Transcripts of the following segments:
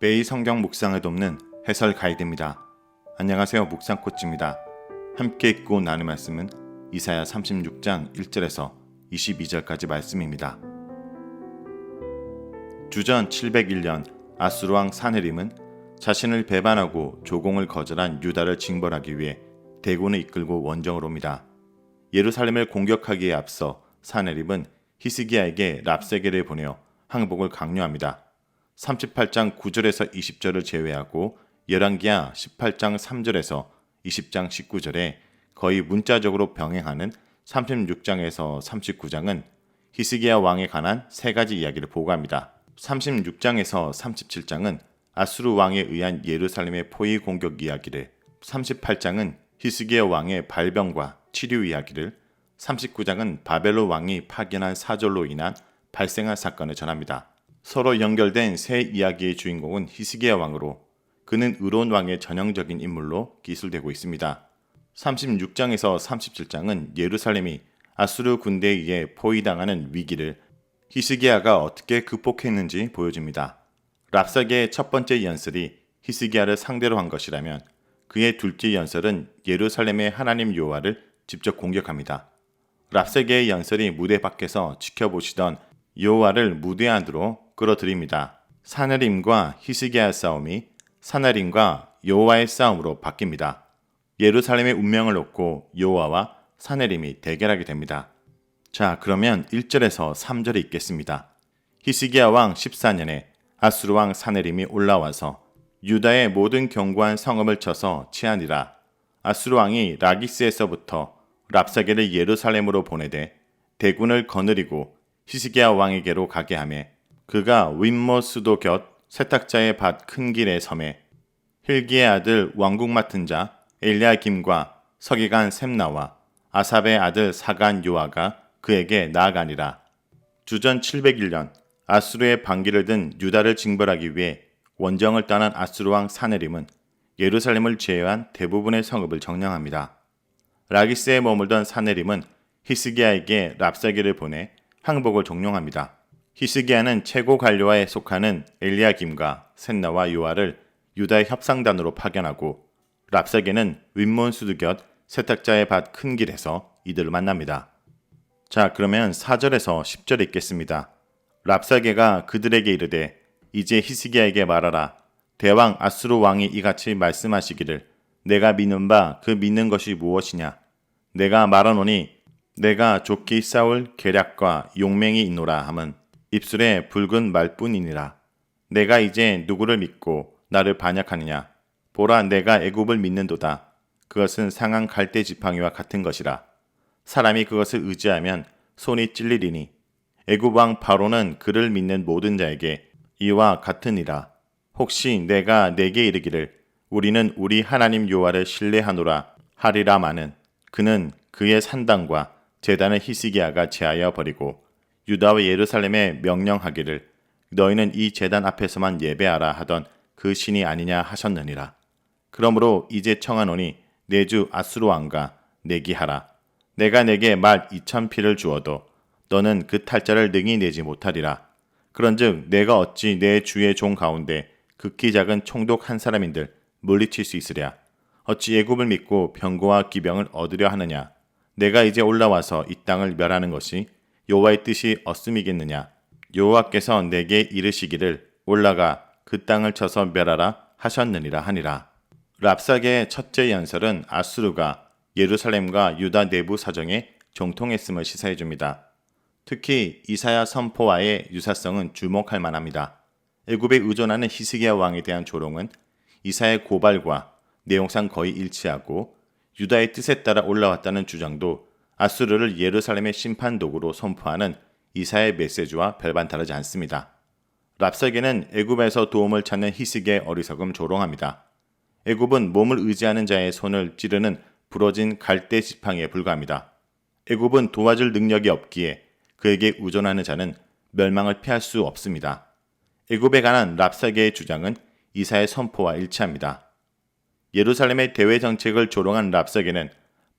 매일 성경 묵상을 돕는 해설 가이드입니다. 안녕하세요. 묵상코치입니다. 함께 읽고 나눌 말씀은 이사야 36장 1절에서 22절까지 말씀입니다. 주전 701년 아수르 왕 사네림은 자신을 배반하고 조공을 거절한 유다를 징벌하기 위해 대군을 이끌고 원정을 옵니다. 예루살렘을 공격하기에 앞서 사네림은 히스기야에게 랍세게를 보내어 항복을 강요합니다. 38장 9절에서 20절을 제외하고 열왕기하 18장 3절에서 20장 19절에 거의 문자적으로 병행하는 36장에서 39장은 히스기야 왕에 관한 세 가지 이야기를 보고합니다. 36장에서 37장은 아수르 왕에 의한 예루살렘의 포위 공격 이야기를, 38장은 히스기야 왕의 발병과 치료 이야기를, 39장은 바벨론 왕이 파견한 사절로 인한 발생한 사건을 전합니다. 서로 연결된 세 이야기의 주인공은 히스기야 왕으로 그는 의로운 왕의 전형적인 인물로 기술되고 있습니다. 36장에서 37장은 예루살렘이 아수르 군대에 의해 포위당하는 위기를 히스기야가 어떻게 극복했는지 보여줍니다. 랍사게의 첫 번째 연설이 히스기야를 상대로 한 것이라면 그의 둘째 연설은 예루살렘의 하나님 여호와를 직접 공격합니다. 랍사게의 연설이 무대 밖에서 지켜보시던 여호와를 무대 안으로 끌어들입니다. 사네림과 히스기야의 싸움이 사네림과 여호와의 싸움으로 바뀝니다. 예루살렘의 운명을 놓고 여호와와 사네림이 대결하게 됩니다. 자, 그러면 1절에서 3절에 읽겠습니다. 히스기야 왕 14년에 아수르 왕 사네림이 올라와서 유다의 모든 견고한 성읍을 쳐서 치하니라. 아수르 왕이 라기스에서부터 랍사게를 예루살렘으로 보내되 대군을 거느리고 히스기야 왕에게로 가게 하매 그가 윗모 수도 곁 세탁자의 밭 큰 길에 섬에 hil기의 아들 왕국 맡은 자 엘리야김과 서기관 셈나와 아삽의 아들 사간 요아가 그에게 나아가니라. 주전 701년 아수르의 반기를 든 유다를 징벌하기 위해 원정을 떠난 아수르 왕 사네림은 예루살렘을 제외한 대부분의 성읍을 점령합니다. 라기스에 머물던 사네림은 히스기야에게 랍사게를 보내 항복을 종용합니다. 히스기야는 최고 관료와에 속하는 엘리야김과 셋나와 요아를 유다의 협상단으로 파견하고 랍사게는 윗몬 수드 곁 세탁자의 밭 큰 길에서 이들을 만납니다. 자, 그러면 4절에서 10절 읽겠습니다. 랍사게가 그들에게 이르되 이제 히스기야에게 말하라. 대왕 아수르 왕이 이같이 말씀하시기를 내가 믿는 바 그 믿는 것이 무엇이냐. 내가 말하노니 내가 좋게 싸울 계략과 용맹이 있노라 함은 입술에 붉은 말뿐이니라. 내가 이제 누구를 믿고 나를 반역하느냐. 보라, 내가 애굽을 믿는도다. 그것은 상한 갈대 지팡이와 같은 것이라. 사람이 그것을 의지하면 손이 찔리리니 애굽 왕 바로는 그를 믿는 모든 자에게 이와 같으니라. 혹시 내가 내게 이르기를 우리는 우리 하나님 여호와를 신뢰하노라 하리라마는 그는 그의 산당과 제단을 히스기야가 제하여 버리고 유다와 예루살렘에 명령하기를 너희는 이 제단 앞에서만 예배하라 하던 그 신이 아니냐 하셨느니라. 그러므로 이제 청하노니 내 주 아수르 왕과 내기하라. 내가 내게 말 2,000피를 주어도 너는 그 탈자를 능히 내지 못하리라. 그런즉 내가 어찌 내 주의 종 가운데 극히 작은 총독 한 사람인들 물리칠 수 있으랴. 어찌 애굽을 믿고 병거와 기병을 얻으려 하느냐. 내가 이제 올라와서 이 땅을 멸하는 것이 여호와의 뜻이 없음이겠느냐. 여호와께서 내게 이르시기를 올라가 그 땅을 쳐서 멸하라 하셨느니라 하니라. 랍사게의 첫째 연설은 아수르가 예루살렘과 유다 내부 사정에 정통했음을 시사해 줍니다. 특히 이사야 선포와의 유사성은 주목할 만합니다. 애굽에 의존하는 히스기야 왕에 대한 조롱은 이사야의 고발과 내용상 거의 일치하고 유다의 뜻에 따라 올라왔다는 주장도 아수르를 예루살렘의 심판 도구로 선포하는 이사야의 메시지와 별반 다르지 않습니다. 랍사게는 애굽에서 도움을 찾는 히스기야의 어리석음 조롱합니다. 애굽은 몸을 의지하는 자의 손을 찌르는 부러진 갈대 지팡이에 불과합니다. 애굽은 도와줄 능력이 없기에 그에게 의존하는 자는 멸망을 피할 수 없습니다. 애굽에 관한 랍사게의 주장은 이사야의 선포와 일치합니다. 예루살렘의 대외 정책을 조롱한 랍사게는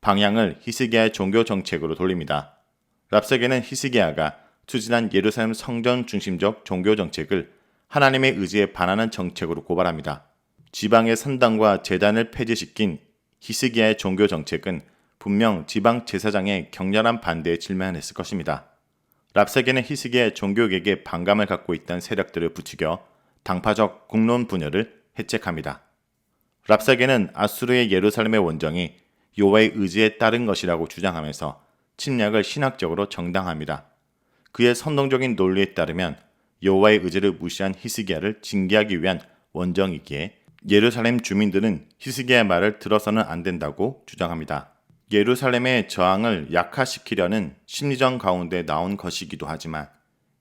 방향을 히스기야의 종교 정책으로 돌립니다. 랍사게는 히스기야가 추진한 예루살렘 성전 중심적 종교 정책을 하나님의 의지에 반하는 정책으로 고발합니다. 지방의 산당과 제단을 폐지시킨 히스기야의 종교 정책은 분명 지방 제사장의 격렬한 반대에 직면했을 것입니다. 랍사게는 히스기야의 종교개혁에 반감을 갖고 있던 세력들을 부추겨 당파적 국론 분열을 해책합니다. 랍사게는 아수르의 예루살렘의 원정이 여호와의 의지에 따른 것이라고 주장하면서 침략을 신학적으로 정당합니다. 그의 선동적인 논리에 따르면 여호와의 의지를 무시한 히스기야를 징계하기 위한 원정이기에 예루살렘 주민들은 히스기야의 말을 들어서는 안 된다고 주장합니다. 예루살렘의 저항을 약화시키려는 심리전 가운데 나온 것이기도 하지만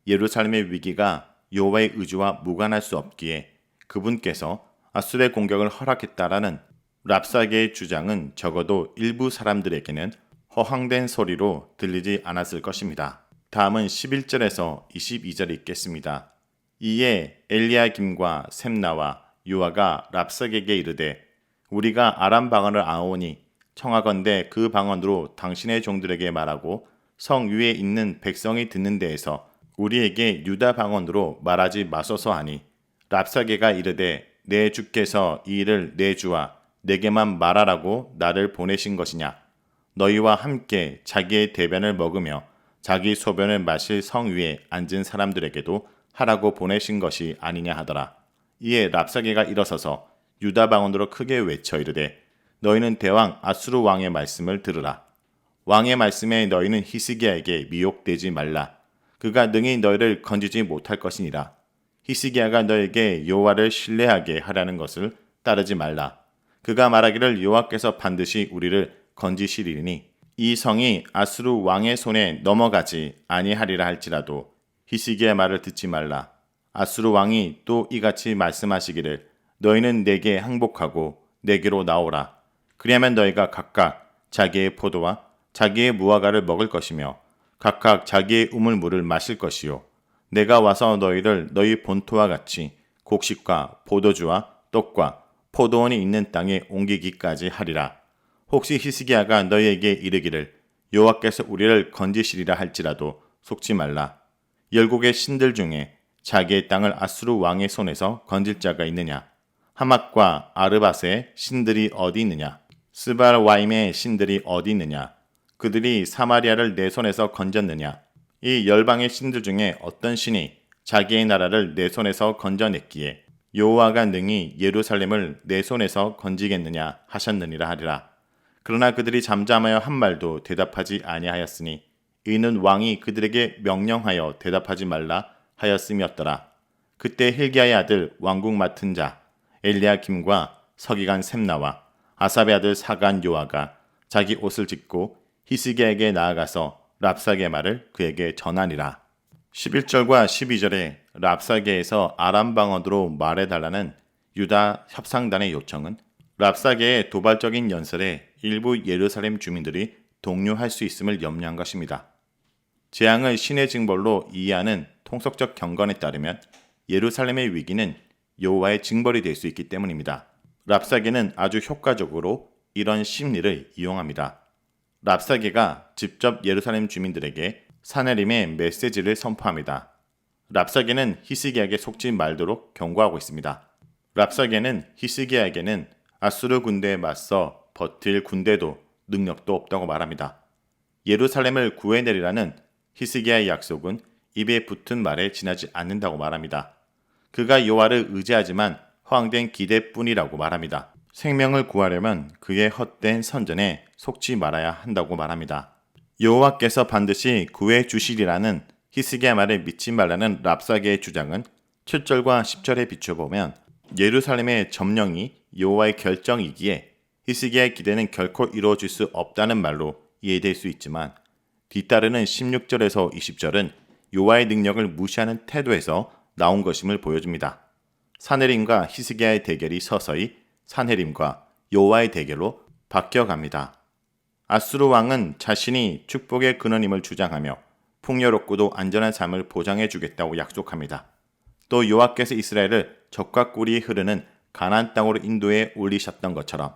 예루살렘의 위기가 여호와의 의지와 무관할 수 없기에 그분께서 아수르의 공격을 허락했다라는 랍사게의 주장은 적어도 일부 사람들에게는 허황된 소리로 들리지 않았을 것입니다. 다음은 11절에서 22절이 있겠습니다. 이에 엘리야김과 셈나와 요아가 랍사게에게 이르되 우리가 아람 방언을 아오니 청하건대 그 방언으로 당신의 종들에게 말하고 성 위에 있는 백성이 듣는 데에서 우리에게 유다 방언으로 말하지 마소서 하니 랍사게가 이르되 내 주께서 이 일을 내 주와 내게만 말하라고 나를 보내신 것이냐 너희와 함께 자기의 대변을 먹으며 자기 소변을 마실 성 위에 앉은 사람들에게도 하라고 보내신 것이 아니냐 하더라. 이에 랍사게가 일어서서 유다 방언으로 크게 외쳐 이르되 너희는 대왕 아수르 왕의 말씀을 들으라. 왕의 말씀에 너희는 히스기야에게 미혹되지 말라. 그가 능히 너희를 건지지 못할 것이니라. 히스기야가 너에게 여호와를 신뢰하게 하라는 것을 따르지 말라. 그가 말하기를 여호와께서 반드시 우리를 건지시리니 이 성이 아수르 왕의 손에 넘어가지 아니하리라 할지라도 히스기야의 말을 듣지 말라. 아수르 왕이 또 이같이 말씀하시기를 너희는 내게 항복하고 내게로 나오라. 그리하면 너희가 각각 자기의 포도와 자기의 무화과를 먹을 것이며 각각 자기의 우물물을 마실 것이요 내가 와서 너희를 너희 본토와 같이 곡식과 포도주와 떡과 포도원이 있는 땅에 옮기기까지 하리라. 혹시 히스기야가 너희에게 이르기를 여호와께서 우리를 건지시리라 할지라도 속지 말라. 열국의 신들 중에 자기의 땅을 아수르 왕의 손에서 건질 자가 있느냐? 하맛과 아르밧의 신들이 어디 있느냐? 스발와임의 신들이 어디 있느냐? 그들이 사마리아를 내 손에서 건졌느냐? 이 열방의 신들 중에 어떤 신이 자기의 나라를 내 손에서 건져냈기에 여호와가 능히 예루살렘을 내 손에서 건지겠느냐 하셨느니라 하리라. 그러나 그들이 잠잠하여 한 말도 대답하지 아니하였으니 이는 왕이 그들에게 명령하여 대답하지 말라 하였음이었더라. 그때 힐기야의 아들 왕궁 맡은 자 엘리야김과 서기관 셈나와 아삽의 아들 사간 요아가 자기 옷을 찢고 히스기야에게 나아가서 랍사게의 말을 그에게 전하니라. 11절과 12절에 랍사게에서 아람 방언으로 말해달라는 유다 협상단의 요청은 랍사게의 도발적인 연설에 일부 예루살렘 주민들이 동요할 수 있음을 염려한 것입니다. 재앙을 신의 징벌로 이해하는 통속적 경건에 따르면 예루살렘의 위기는 여호와의 징벌이 될 수 있기 때문입니다. 랍사게는 아주 효과적으로 이런 심리를 이용합니다. 랍사게가 직접 예루살렘 주민들에게 사네림의 메시지를 선포합니다. 랍사게는 히스기야에게 속지 말도록 경고하고 있습니다. 랍사게는 히스기야에게는 아수르 군대에 맞서 버틸 군대도 능력도 없다고 말합니다. 예루살렘을 구해내리라는 히스기야의 약속은 입에 붙은 말에 지나지 않는다고 말합니다. 그가 여호와를 의지하지만 허황된 기대뿐이라고 말합니다. 생명을 구하려면 그의 헛된 선전에 속지 말아야 한다고 말합니다. 여호와께서 반드시 구해 주시리라는 히스기야 말에 믿지 말라는 랍사게의 주장은 7절과 10절에 비춰보면 예루살렘의 점령이 여호와의 결정이기에 히스기야의 기대는 결코 이루어질 수 없다는 말로 이해될 수 있지만 뒤따르는 16절에서 20절은 여호와의 능력을 무시하는 태도에서 나온 것임을 보여줍니다. 사네림과 히스기야의 대결이 서서히 사네림과 여호와의 대결로 바뀌어갑니다. 아수르 왕은 자신이 축복의 근원임을 주장하며 풍요롭고도 안전한 삶을 보장해 주겠다고 약속합니다. 또 여호와께서 이스라엘을 적과 꿀이 흐르는 가나안 땅으로 인도해 올리셨던 것처럼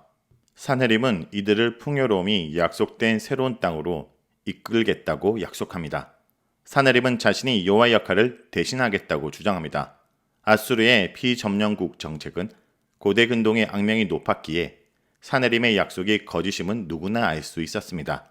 사네림은 이들을 풍요로움이 약속된 새로운 땅으로 이끌겠다고 약속합니다. 사네림은 자신이 여호와의 역할을 대신하겠다고 주장합니다. 아수르의 피점령국 정책은 고대 근동의 악명이 높았기에 사내림의 약속이 거짓임은 누구나 알 수 있었습니다.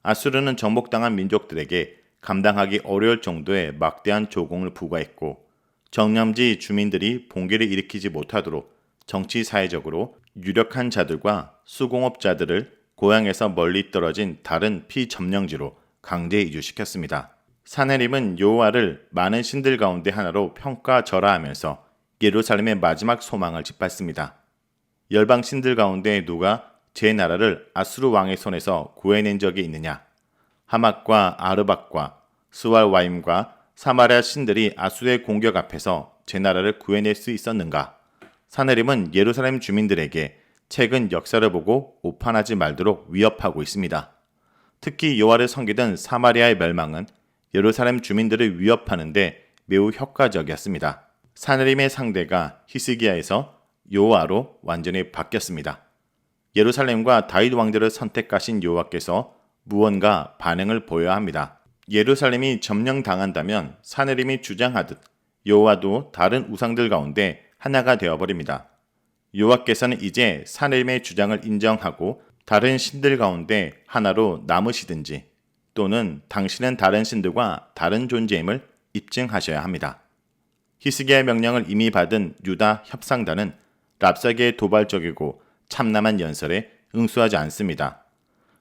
아수르는 정복당한 민족들에게 감당하기 어려울 정도의 막대한 조공을 부과했고 정령지 주민들이 봉기를 일으키지 못하도록 정치 사회적으로 유력한 자들과 수공업자들을 고향에서 멀리 떨어진 다른 피점령지로 강제 이주시켰습니다. 사내림은 여호와를 많은 신들 가운데 하나로 평가절하하면서 예루살렘의 마지막 소망을 짓밟습니다. 열방 신들 가운데 누가 제 나라를 아수르 왕의 손에서 구해낸 적이 있느냐? 하맛과 아르박과 스왈와임과 사마리아 신들이 아수르의 공격 앞에서 제 나라를 구해낼 수 있었는가? 사네림은 예루살렘 주민들에게 최근 역사를 보고 오판하지 말도록 위협하고 있습니다. 특히 여호와를 섬기던 사마리아의 멸망은 예루살렘 주민들을 위협하는데 매우 효과적이었습니다. 사네림의 상대가 히스기야에서 여호와로 완전히 바뀌었습니다. 예루살렘과 다윗 왕들을 선택하신 여호와께서 무언가 반응을 보여야 합니다. 예루살렘이 점령당한다면 사네림이 주장하듯 여호와도 다른 우상들 가운데 하나가 되어버립니다. 여호와께서는 이제 사네림의 주장을 인정하고 다른 신들 가운데 하나로 남으시든지 또는 당신은 다른 신들과 다른 존재임을 입증하셔야 합니다. 히스기야의 명령을 이미 받은 유다 협상단은 랍사게의 도발적이고 참남한 연설에 응수하지 않습니다.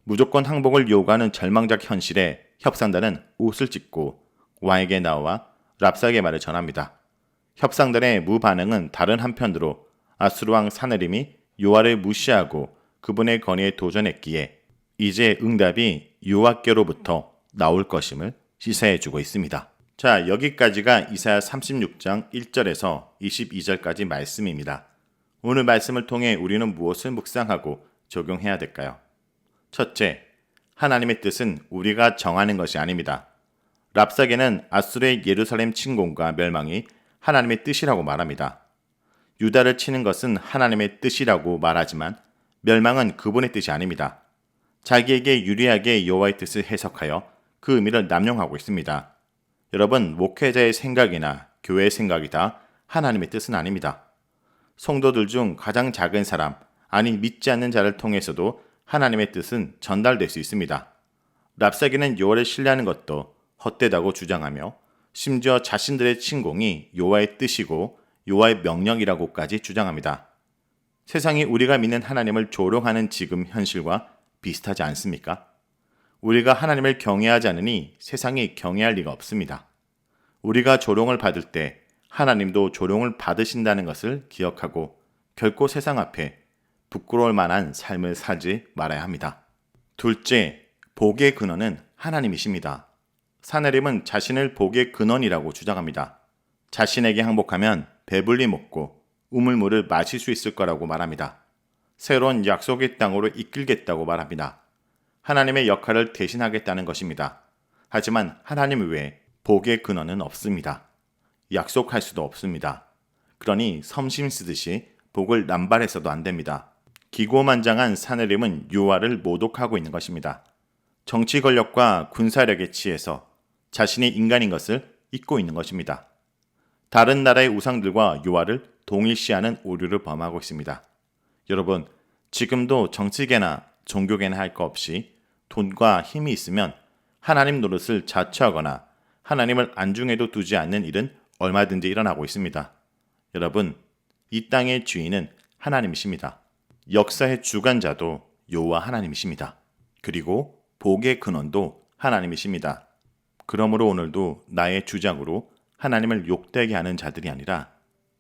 무조건 항복을 요구하는 절망적 현실에 협상단은 옷을 찢고 왕에게 나와 랍사게의 말을 전합니다. 협상단의 무반응은 다른 한편으로 아수르 왕 사네림이 여호와를 무시하고 그분의 건의에 도전했기에 이제 응답이 여호와께로부터 나올 것임을 시사해주고 있습니다. 자, 여기까지가 이사야 36장 1절에서 22절까지 말씀입니다. 오늘 말씀을 통해 우리는 무엇을 묵상하고 적용해야 될까요? 첫째, 하나님의 뜻은 우리가 정하는 것이 아닙니다. 랍사게는 아수르의 예루살렘 침공과 멸망이 하나님의 뜻이라고 말합니다. 유다를 치는 것은 하나님의 뜻이라고 말하지만 멸망은 그분의 뜻이 아닙니다. 자기에게 유리하게 여호와의 뜻을 해석하여 그 의미를 남용하고 있습니다. 여러분, 목회자의 생각이나 교회의 생각이 다 하나님의 뜻은 아닙니다. 성도들 중 가장 작은 사람, 아니 믿지 않는 자를 통해서도 하나님의 뜻은 전달될 수 있습니다. 랍사게는 여호와를 신뢰하는 것도 헛되다고 주장하며 심지어 자신들의 침공이 여호와의 뜻이고 여호와의 명령이라고까지 주장합니다. 세상이 우리가 믿는 하나님을 조롱하는 지금 현실과 비슷하지 않습니까? 우리가 하나님을 경외하지 않으니 세상이 경외할 리가 없습니다. 우리가 조롱을 받을 때 하나님도 조롱을 받으신다는 것을 기억하고 결코 세상 앞에 부끄러울 만한 삶을 살지 말아야 합니다. 둘째, 복의 근원은 하나님이십니다. 사네림은 자신을 복의 근원이라고 주장합니다. 자신에게 항복하면 배불리 먹고 우물물을 마실 수 있을 거라고 말합니다. 새로운 약속의 땅으로 이끌겠다고 말합니다. 하나님의 역할을 대신하겠다는 것입니다. 하지만 하나님 외에 복의 근원은 없습니다. 약속할 수도 없습니다. 그러니 섬심 쓰듯이 복을 남발해서도 안 됩니다. 기고만장한 사네림은 여호와를 모독하고 있는 것입니다. 정치 권력과 군사력에 취해서 자신이 인간인 것을 잊고 있는 것입니다. 다른 나라의 우상들과 여호와를 동일시하는 오류를 범하고 있습니다. 여러분, 지금도 정치계나 종교계나 할 거 없이 돈과 힘이 있으면 하나님 노릇을 자처하거나 하나님을 안중에도 두지 않는 일은 얼마든지 일어나고 있습니다. 여러분, 이 땅의 주인은 하나님이십니다. 역사의 주관자도 여호와 하나님이십니다. 그리고 복의 근원도 하나님이십니다. 그러므로 오늘도 나의 주장으로 하나님을 욕되게 하는 자들이 아니라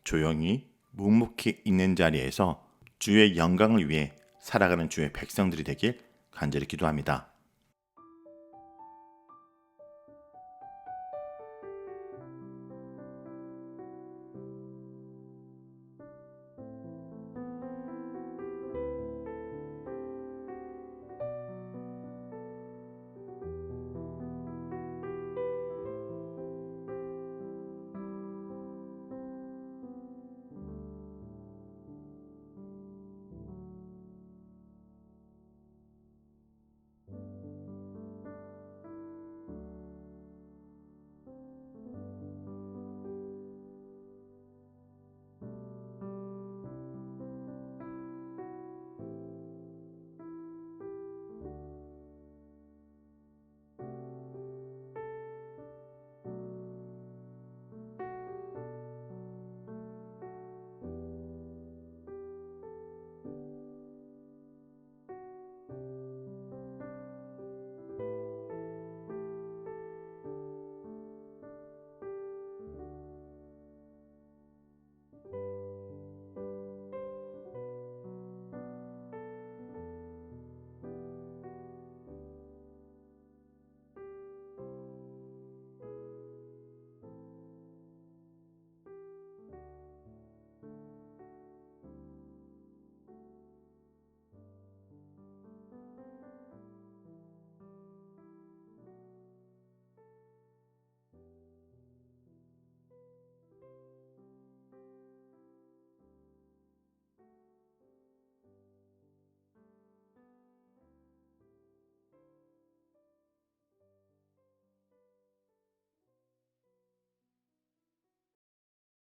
조용히 묵묵히 있는 자리에서 주의 영광을 위해 살아가는 주의 백성들이 되길 간절히 기도합니다.